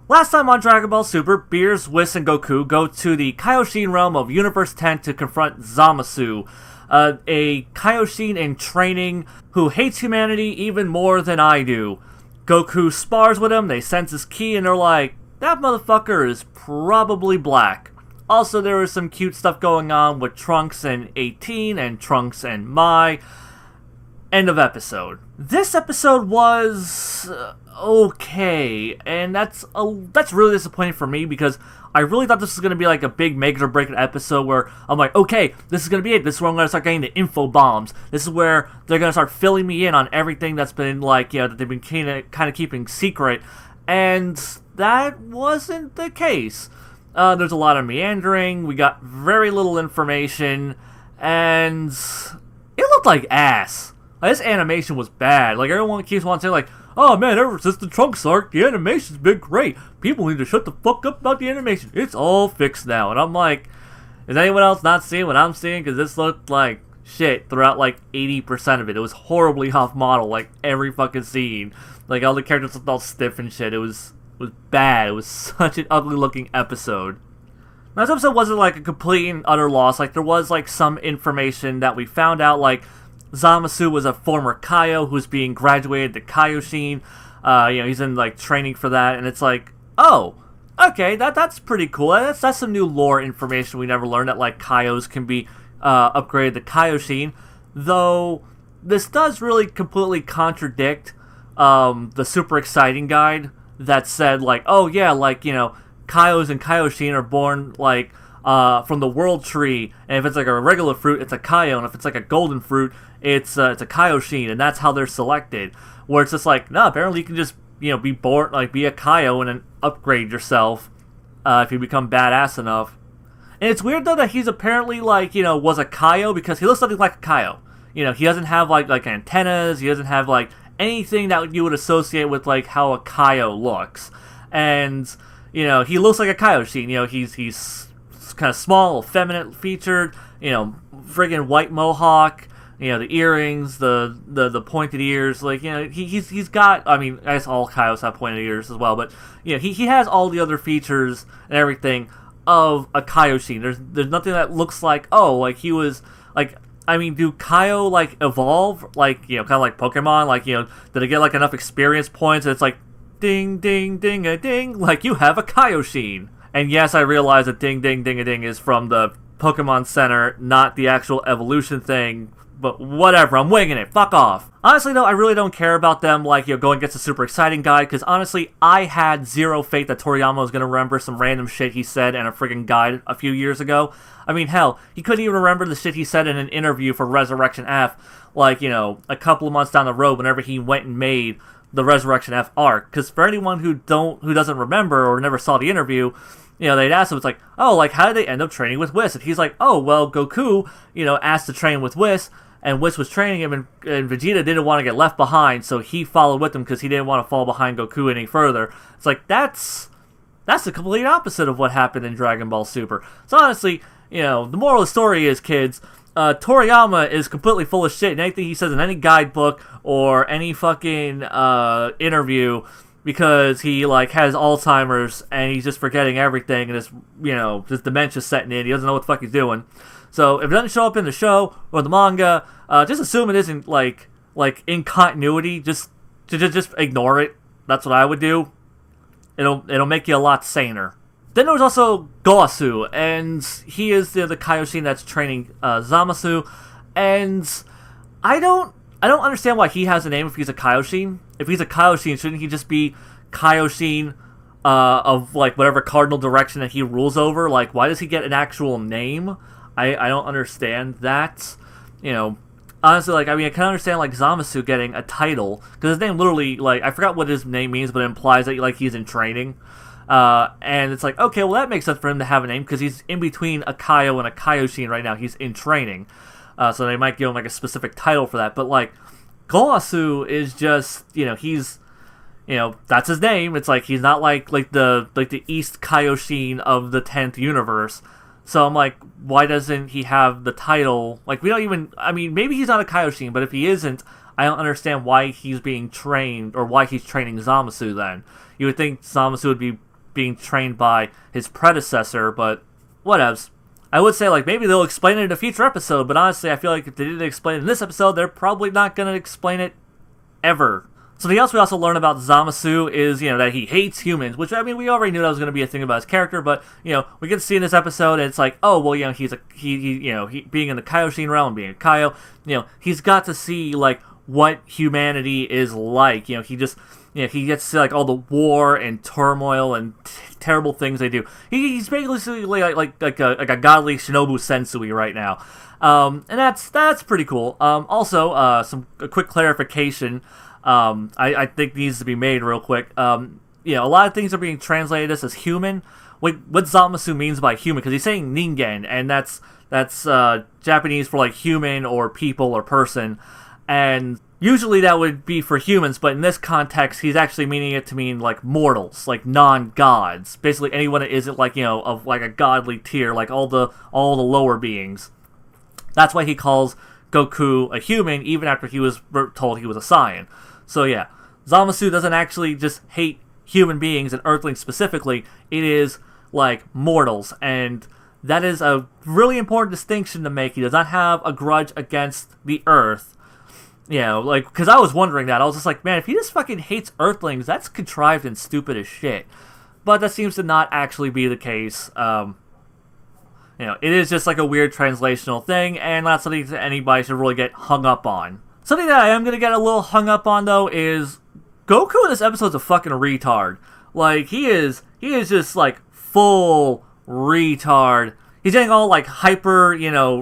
Last time on Dragon Ball Super, Beerus, Whis, and Goku go to the Kaioshin realm of Universe 10 to confront Zamasu, a Kaioshin in training who hates humanity even more than I do. Goku spars with him, they sense his ki, and they're like, that motherfucker is probably black. Also, there was some cute stuff going on with Trunks and 18 and Trunks and Mai. End of episode. This episode was okay, and that's really disappointing for me because I really thought this was going to be like a big make or break episode where I'm like, okay, this is going to be it. This is where I'm going to start getting the info bombs. This is where they're going to start filling me in on everything that's been like, that they've been kind of keeping secret, and that wasn't the case. There's a lot of meandering. We got very little information, and it looked like ass. This animation was bad. Like, everyone keeps on saying, like, oh man, ever since the Trunks arc, the animation's been great. People need to shut the fuck up about the animation. It's all fixed now. And I'm like, is anyone else not seeing what I'm seeing? Because this looked like shit throughout, like, 80% of it. It was horribly off model, like, every fucking scene. Like, all the characters looked all stiff and shit. It was bad. It was such an ugly looking episode. Now, this episode wasn't, like, a complete and utter loss. Like, there was, like, some information that we found out, like, Zamasu was a former Kaio who's being graduated to Kaioshin. He's in like training for that, and it's like, oh, okay, that's pretty cool. That's some new lore information we never learned, that like Kaios can be upgraded to Kaioshin. Though this does really completely contradict the super exciting guide that said like, oh yeah, like Kaios and Kaioshin are born like from the world tree, and if it's like a regular fruit, it's a Kaio, and if it's like a golden fruit, it's a Kaioshin, and that's how they're selected. Where it's just like, no, apparently you can just be born, like be a Kaio and then upgrade yourself if you become badass enough. And it's weird though that he's apparently like was a Kaio because he looks something like a Kaio. He doesn't have like antennas, he doesn't have like anything that you would associate with like how a Kaio looks, and he looks like a Kaioshin. He's kind of small, feminine featured, friggin' white mohawk, the earrings, the pointed ears, like, he's got, I mean, I guess all Kaios have pointed ears as well, but, he has all the other features and everything of a Kaioshin. There's nothing that looks like, oh, like he was, like, I mean, do Kaio, like, evolve, like, kind of like Pokemon, like, did they get, like, enough experience points, and it's like, ding, ding, ding-a-ding, like, you have a Kaioshin. And yes, I realize that ding, ding, ding-a-ding is from the Pokemon Center, not the actual evolution thing, but whatever, I'm winging it, fuck off. Honestly though, I really don't care about them, like, going against a super exciting guide, because honestly, I had zero faith that Toriyama was going to remember some random shit he said in a friggin' guide a few years ago. I mean, hell, he couldn't even remember the shit he said in an interview for Resurrection F, like, a couple of months down the road whenever he went and made the Resurrection F arc. Because for anyone who doesn't remember or never saw the interview, they'd ask him, it's like, oh, like, how did they end up training with Whis? And he's like, oh, well, Goku, asked to train with Whis, and Whis was training him, and Vegeta didn't want to get left behind, so he followed with him because he didn't want to fall behind Goku any further. It's like, that's the complete opposite of what happened in Dragon Ball Super. So honestly, the moral of the story is, kids, Toriyama is completely full of shit in anything he says in any guidebook or any fucking interview, because he like has Alzheimer's and he's just forgetting everything, and this dementia's setting in. He doesn't know what the fuck he's doing. So if it doesn't show up in the show or the manga, just assume it isn't like in continuity. Just ignore it. That's what I would do. It'll make you a lot saner. Then there was also Goasu, and he is the Kaioshin that's training Zamasu, and I don't understand why he has a name if he's a Kaioshin. If he's a Kaioshin, shouldn't he just be Kaioshin of like whatever cardinal direction that he rules over? Like, why does he get an actual name? I don't understand that. Honestly, like, I mean, I can understand like Zamasu getting a title, because his name literally, like, I forgot what his name means, but it implies that like he's in training. And it's like, okay, well that makes sense for him to have a name, because he's in between a Kaio and a Kaioshin right now. He's in training. So they might give him like a specific title for that. But like, Goasu is just, he's, that's his name. It's like, he's not like the East Kaioshin of the 10th universe. So I'm like, why doesn't he have the title? Like, we don't even, I mean, maybe he's not a Kaioshin, but if he isn't, I don't understand why he's being trained, or why he's training Zamasu then. You would think Zamasu would be being trained by his predecessor, but whatevs. I would say, like, maybe they'll explain it in a future episode, but honestly, I feel like if they didn't explain it in this episode, they're probably not going to explain it ever. Something else we also learn about Zamasu is, that he hates humans, which, I mean, we already knew that was going to be a thing about his character, but, we get to see in this episode, and it's like, oh, well, he being in the Kaioshin realm, being a Kaio, he's got to see, like, what humanity is like. He just, he gets to see, like, all the war and turmoil and terrible things they do. He's basically like a godly Shinobu Sensui right now. And that's pretty cool. Also, a quick clarification, I think needs to be made real quick. A lot of things are being translated as human. What Zamasu means by human, because he's saying ningen, and that's Japanese for, like, human or people or person. And usually that would be for humans, but in this context, he's actually meaning it to mean, like, mortals, like non-gods. Basically anyone that isn't, like, of, like, a godly tier, like all the lower beings. That's why he calls Goku a human, even after he was told he was a Saiyan. So yeah, Zamasu doesn't actually just hate human beings and Earthlings specifically, it is, like, mortals, and that is a really important distinction to make. He does not have a grudge against the Earth. Because I was wondering that. I was just like, man, if he just fucking hates Earthlings, that's contrived and stupid as shit. But that seems to not actually be the case. It is just like a weird translational thing, and not something that anybody should really get hung up on. Something that I am going to get a little hung up on, though, is Goku in this episode's a fucking retard. Like, he is just, like, full retard. He's getting all, like, hyper,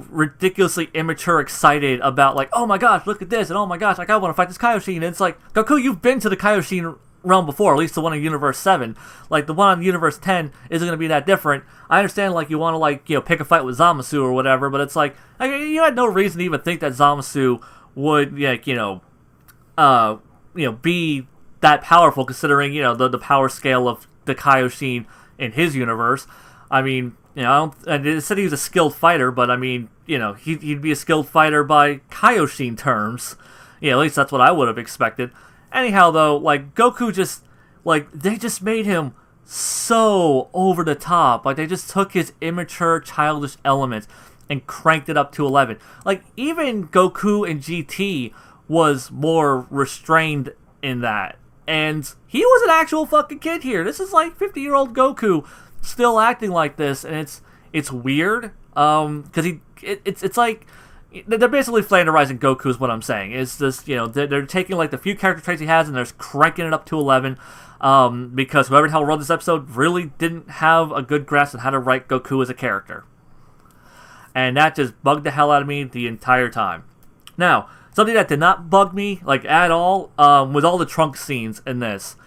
ridiculously immature excited about, like, oh my gosh, look at this, and oh my gosh, like, I want to fight this Kaioshin. And it's like, Goku, you've been to the Kaioshin realm before, at least the one in Universe 7. Like, the one on Universe 10 isn't going to be that different. I understand, like, you want to, like, pick a fight with Zamasu or whatever, but it's like, you had no reason to even think that Zamasu would, like, be that powerful, considering, the power scale of the Kaioshin in his universe. I mean, and it said he was a skilled fighter, but I mean, he'd be a skilled fighter by Kaioshin terms. At least that's what I would have expected. Anyhow, though, like, Goku just, like, they just made him so over the top. Like, they just took his immature, childish elements and cranked it up to 11. Like, even Goku in GT was more restrained in that. And he was an actual fucking kid here. This is like 50-year-old Goku still acting like this, and it's weird, because it's like they're basically flanderizing Goku is what I'm saying. It's this, they're taking, like, the few character traits he has and they're just cranking it up to 11, because whoever the hell wrote this episode really didn't have a good grasp on how to write Goku as a character, and that just bugged the hell out of me the entire time. Now, something that did not bug me, like, at all, was all the Trunks scenes in this.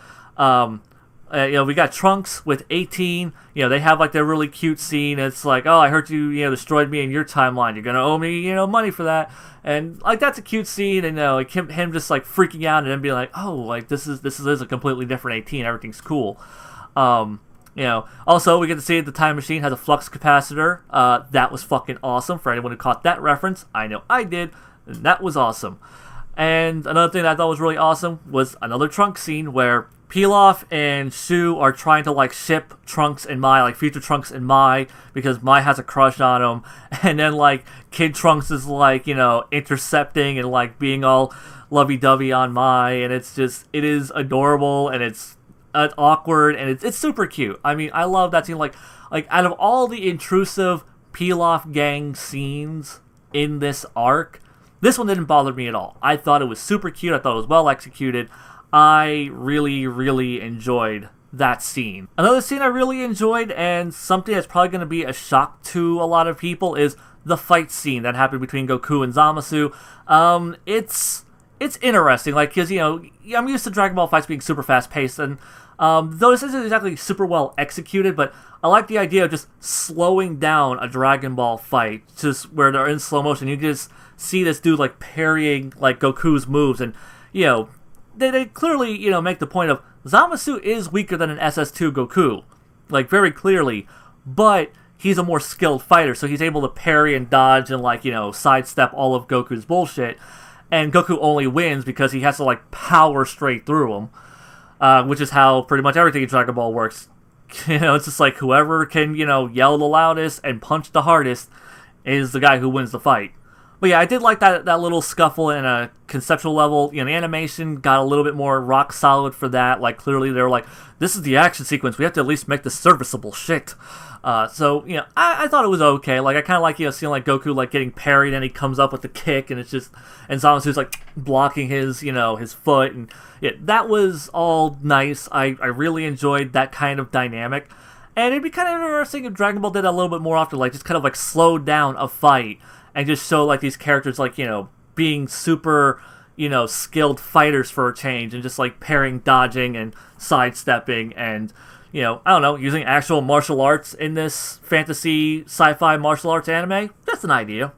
We got Trunks with 18. They have, like, their really cute scene. It's like, oh, I heard you, destroyed me in your timeline. You're gonna owe me, money for that. And, like, that's a cute scene. And, like, him just, like, freaking out and then being like, oh, like, this is a completely different 18. Everything's cool. Also, we get to see that the time machine has a flux capacitor. That was fucking awesome. For anyone who caught that reference, I know I did. And that was awesome. And another thing that I thought was really awesome was another Trunks scene where Pilaf and Shu are trying to, like, ship Trunks and Mai, like, future Trunks and Mai, because Mai has a crush on him, and then, like, Kid Trunks is, like, intercepting and, like, being all lovey-dovey on Mai, and it is adorable, and it's awkward, and it's super cute. I mean, I love that scene. Like, out of all the intrusive Pilaf gang scenes in this arc, this one didn't bother me at all. I thought it was super cute, I thought it was well executed. I really, really enjoyed that scene. Another scene I really enjoyed, and something that's probably going to be a shock to a lot of people, is the fight scene that happened between Goku and Zamasu. It's interesting, like, because, I'm used to Dragon Ball fights being super fast-paced, and though this isn't exactly super well executed, but I like the idea of just slowing down a Dragon Ball fight, just where they're in slow motion. You just see this dude, like, parrying, like, Goku's moves, and, they clearly, make the point of Zamasu is weaker than an SS2 Goku, like, very clearly, but he's a more skilled fighter, so he's able to parry and dodge and, like, sidestep all of Goku's bullshit, and Goku only wins because he has to, like, power straight through him, which is how pretty much everything in Dragon Ball works. it's just like whoever can, yell the loudest and punch the hardest is the guy who wins the fight. But yeah, I did like that little scuffle in a conceptual level. The animation got a little bit more rock solid for that. Like, clearly they were like, this is the action sequence. We have to at least make this serviceable shit. So, I thought it was okay. Like, I kind of like, seeing, like, Goku, like, getting parried and he comes up with the kick and it's just, and Zamasu's, like, blocking his, his foot. And yeah, that was all nice. I really enjoyed that kind of dynamic. And it'd be kind of interesting if Dragon Ball did that a little bit more often, like, just kind of, like, slow down a fight and just show, like, these characters, like, being super, skilled fighters for a change and just, like, parrying, dodging, and sidestepping and, I don't know, using actual martial arts in this fantasy sci-fi martial arts anime. Just an idea.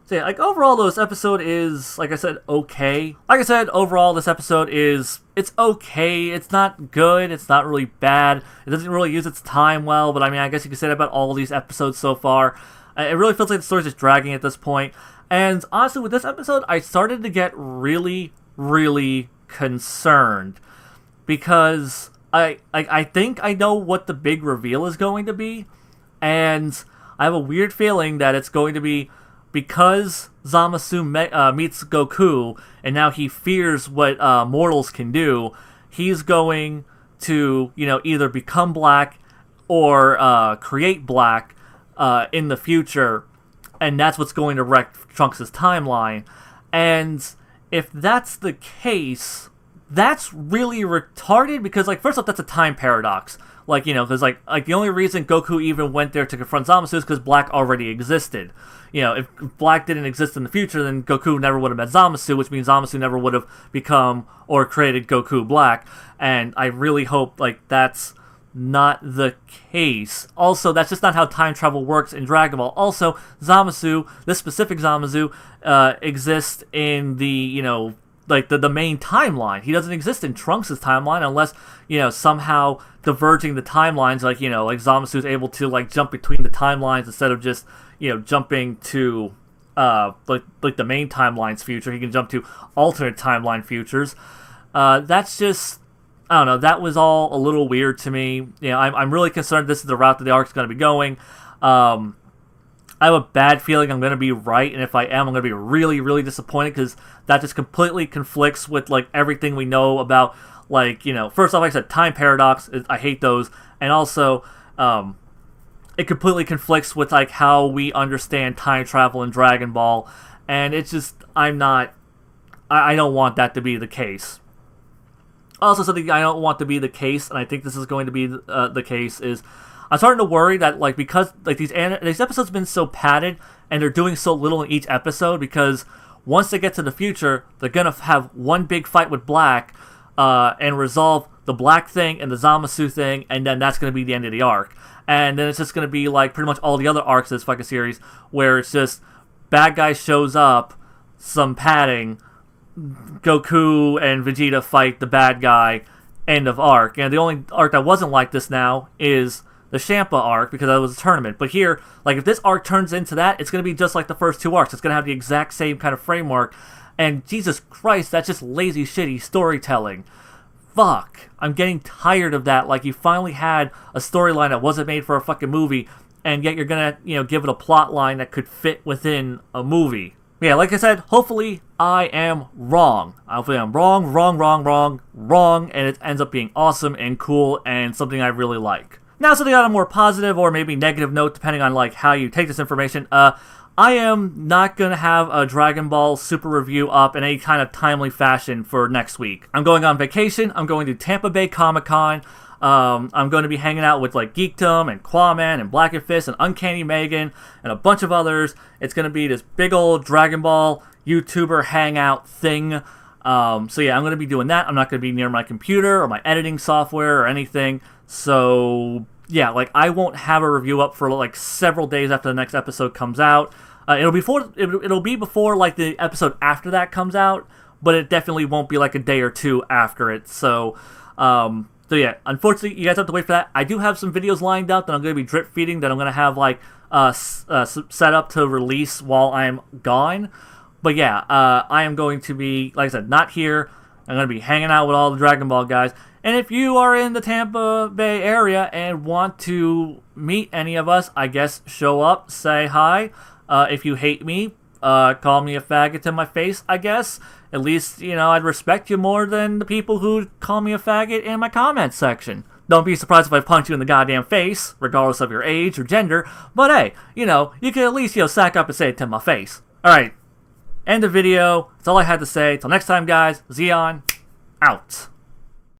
So yeah, like, overall, this episode is, like I said, okay. Like I said, overall, this episode is, it's okay. It's not good. It's not really bad. It doesn't really use its time well, but I mean, I guess you could say that about all these episodes so far. It really feels like the story's just dragging at this point. And honestly, with this episode, I started to get really, really concerned. Because I think I know what the big reveal is going to be. And I have a weird feeling that it's going to be because Zamasu meets Goku, and now he fears what mortals can do, he's going to, either become black or create black in the future, and that's what's going to wreck Trunks' timeline. And if that's the case, that's really retarded, because, like, first off, that's a time paradox. Like, because, like the only reason Goku even went there to confront Zamasu is because Black already existed. If Black didn't exist in the future, then Goku never would have met Zamasu, which means Zamasu never would have become or created Goku Black. And I really hope, like, that's not the case. Also, that's just not how time travel works in Dragon Ball. Also, Zamasu, this specific Zamasu, exists in the, like, the main timeline. He doesn't exist in Trunks' timeline unless, somehow diverging the timelines, like, like Zamasu's able to, like, jump between the timelines instead of just, jumping to, like the main timeline's future. He can jump to alternate timeline futures. That's just, I don't know, that was all a little weird to me. I'm really concerned this is the route that the arc's going to be going. I have a bad feeling I'm going to be right, and if I am, I'm going to be really, really disappointed, because that just completely conflicts with, like, everything we know about, like, first off, like I said, time paradox, I hate those, and also, it completely conflicts with, like, how we understand time travel in Dragon Ball, and it's just, I don't want that to be the case. Also, something I don't want to be the case, and I think this is going to be the case, is I'm starting to worry that, like, because, like, these episodes have been so padded, and they're doing so little in each episode, because once they get to the future, they're gonna have one big fight with Black, and resolve the Black thing and the Zamasu thing, and then that's gonna be the end of the arc. And then it's just gonna be like pretty much all the other arcs of this fucking series, where it's just bad guy shows up, some padding, Goku and Vegeta fight the bad guy, end of arc. And the only arc that wasn't like this now is the Champa arc, because that was a tournament. But here, like, if this arc turns into that, it's going to be just like the first two arcs. It's going to have the exact same kind of framework. And Jesus Christ, that's just lazy, shitty storytelling. Fuck. I'm getting tired of that. Like, you finally had a storyline that wasn't made for a fucking movie, and yet you're going to, give it a plot line that could fit within a movie. Yeah, like I said, hopefully I am wrong. Hopefully I'm wrong, and it ends up being awesome and cool and something I really like. Now, something on a more positive or maybe negative note, depending on, like, how you take this information. I am not going to have a Dragon Ball Super review up in any kind of timely fashion for next week. I'm going on vacation. I'm going to Tampa Bay Comic-Con. I'm going to be hanging out with, like, Geekdom and Quaman and Black and Fist and Uncanny Megan and a bunch of others. It's going to be this big old Dragon Ball YouTuber hangout thing. So yeah, I'm going to be doing that. I'm not going to be near my computer or my editing software or anything. So yeah, like, I won't have a review up for, like, several days after the next episode comes out. It'll be before, like, the episode after that comes out, but it definitely won't be, like, a day or two after it. So yeah, unfortunately, you guys have to wait for that. I do have some videos lined up that I'm going to be drip feeding, that I'm going to have, like, set up to release while I'm gone. But yeah, I am going to be, like I said, not here. I'm going to be hanging out with all the Dragon Ball guys. And if you are in the Tampa Bay area and want to meet any of us, I guess show up, say hi. If you hate me, call me a faggot to my face, I guess. At least, I'd respect you more than the people who call me a faggot in my comments section. Don't be surprised if I punch you in the goddamn face, regardless of your age or gender. But hey, you can at least, sack up and say it to my face. Alright, end the video. That's all I had to say. Till next time, guys. Zeon, out.